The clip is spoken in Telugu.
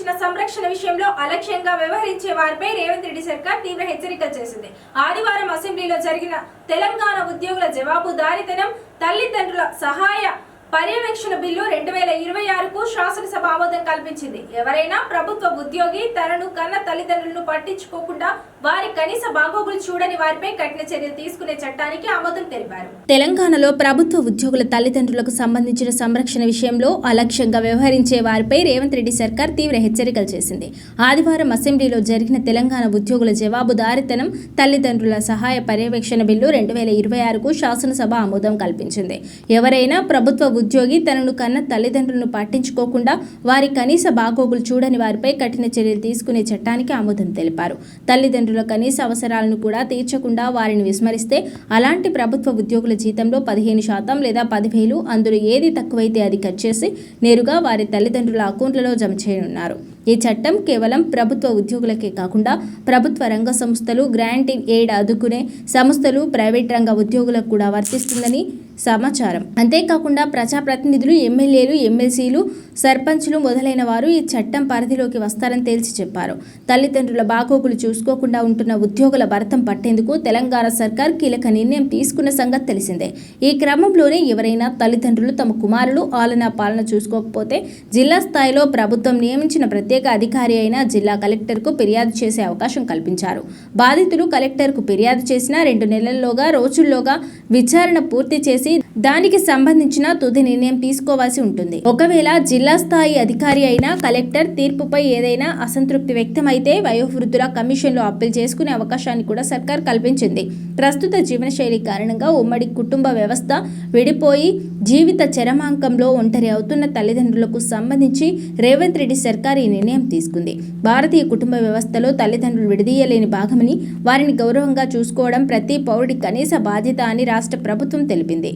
సంబంధించిన సంరక్షణ విషయంలో అలక్ష్యంగా వ్యవహరించే వారిపై రేవంత్ రెడ్డి సర్కార్ తీవ్ర హెచ్చరికలు చేసింది. ఆదివారం అసెంబ్లీలో జరిగిన తెలంగాణ ఉద్యోగుల జవాబుదారీతనం, తల్లిదండ్రుల సహాయ పర్యవేక్షణ బిల్లు 2026కు శాసనసభ ఆమోదం కల్పించింది. ఎవరైనా ప్రభుత్వ ఉద్యోగి తనను కన్న తల్లిదండ్రులను పట్టించుకోకుండా వారి కనీస బాగోగులు చూడని వారిపై కఠిన చర్యలు తీసుకునే చట్టానికి ఆమోదం తెలిపారు. తెలంగాణలో ప్రభుత్వ ఉద్యోగుల తల్లిదండ్రులకు సంబంధించిన సంరక్షణ విషయంలో అలక్ష్యంగా వ్యవహరించే వారిపై రేవంత్ రెడ్డి సర్కార్ తీవ్ర హెచ్చరికలు చేసింది. ఆదివారం అసెంబ్లీలో జరిగిన తెలంగాణ ఉద్యోగుల జవాబుదారీతనం, తల్లిదండ్రుల సహాయ పర్యవేక్షణ బిల్లు 2026కు శాసనసభ ఆమోదం కల్పించింది. ఎవరైనా ప్రభుత్వ ఉద్యోగి తనను కన్న తల్లిదండ్రులను పట్టించుకోకుండా వారి కనీస బాగోగులు చూడని వారిపై కఠిన చర్యలు తీసుకునే చట్టానికి ఆమోదం తెలిపారు. తల్లిదండ్రుల కనీస అవసరాలను కూడా తీర్చకుండా వారిని విస్మరిస్తే అలాంటి ప్రభుత్వ ఉద్యోగుల జీతంలో 15% లేదా 10,000 అందులో ఏది తక్కువైతే అది కట్ చేసి నేరుగా వారి తల్లిదండ్రుల అకౌంట్లలో జమ చేయనున్నారు. ఈ చట్టం కేవలం ప్రభుత్వ ఉద్యోగులకే కాకుండా ప్రభుత్వ రంగ సంస్థలు, గ్రాంట్ ఇన్ ఎయిడ్ అందుకునే సంస్థలు, ప్రైవేట్ రంగ ఉద్యోగులకు కూడా వర్తిస్తుందని సమాచారం. అంతేకాకుండా ప్రజాప్రతినిధులు, ఎమ్మెల్యేలు, ఎమ్మెల్సీలు, సర్పంచులు మొదలైన వారు ఈ చట్టం పరిధిలోకి వస్తారని తేల్చి చెప్పారు. తల్లిదండ్రుల బాగోగులు చూసుకోకుండా ఉంటున్న ఉద్యోగుల భరతం పట్టేందుకు తెలంగాణ సర్కార్ కీలక నిర్ణయం తీసుకున్న సంగతి తెలిసిందే. ఈ క్రమంలోనే ఎవరైనా తల్లిదండ్రులు తమ కుమారులు ఆలనా పాలన చూసుకోకపోతే జిల్లా స్థాయిలో ప్రభుత్వం నియమించిన ప్రత్యేక అధికారి అయిన జిల్లా కలెక్టర్కు ఫిర్యాదు చేసే అవకాశం కల్పించారు. బాధితులు కలెక్టర్కు ఫిర్యాదు చేసిన 2 రోజుల్లోగా విచారణ పూర్తి చేసి దానికి సంబంధించిన తుది నిర్ణయం తీసుకోవాల్సి ఉంటుంది. ఒకవేళ జిల్లా స్థాయి అధికారి అయినా కలెక్టర్ తీర్పుపై ఏదైనా అసంతృప్తి వ్యక్తమైతే వయోవృద్ధుల కమిషన్లో అప్పీల్ చేసుకునే అవకాశాన్ని కూడా సర్కార్ కల్పించింది. ప్రస్తుత జీవనశైలి కారణంగా ఉమ్మడి కుటుంబ వ్యవస్థ విడిపోయి జీవిత చరమాంకంలో ఒంటరి అవుతున్న తల్లిదండ్రులకు సంబంధించి రేవంత్ రెడ్డి సర్కార్ ఈ నిర్ణయం తీసుకుంది. భారతీయ కుటుంబ వ్యవస్థలో తల్లిదండ్రులు విడదీయలేని భాగమని, వారిని గౌరవంగా చూసుకోవడం ప్రతి పౌరుడి కనీస బాధ్యత అని రాష్ట్ర ప్రభుత్వం తెలిపింది.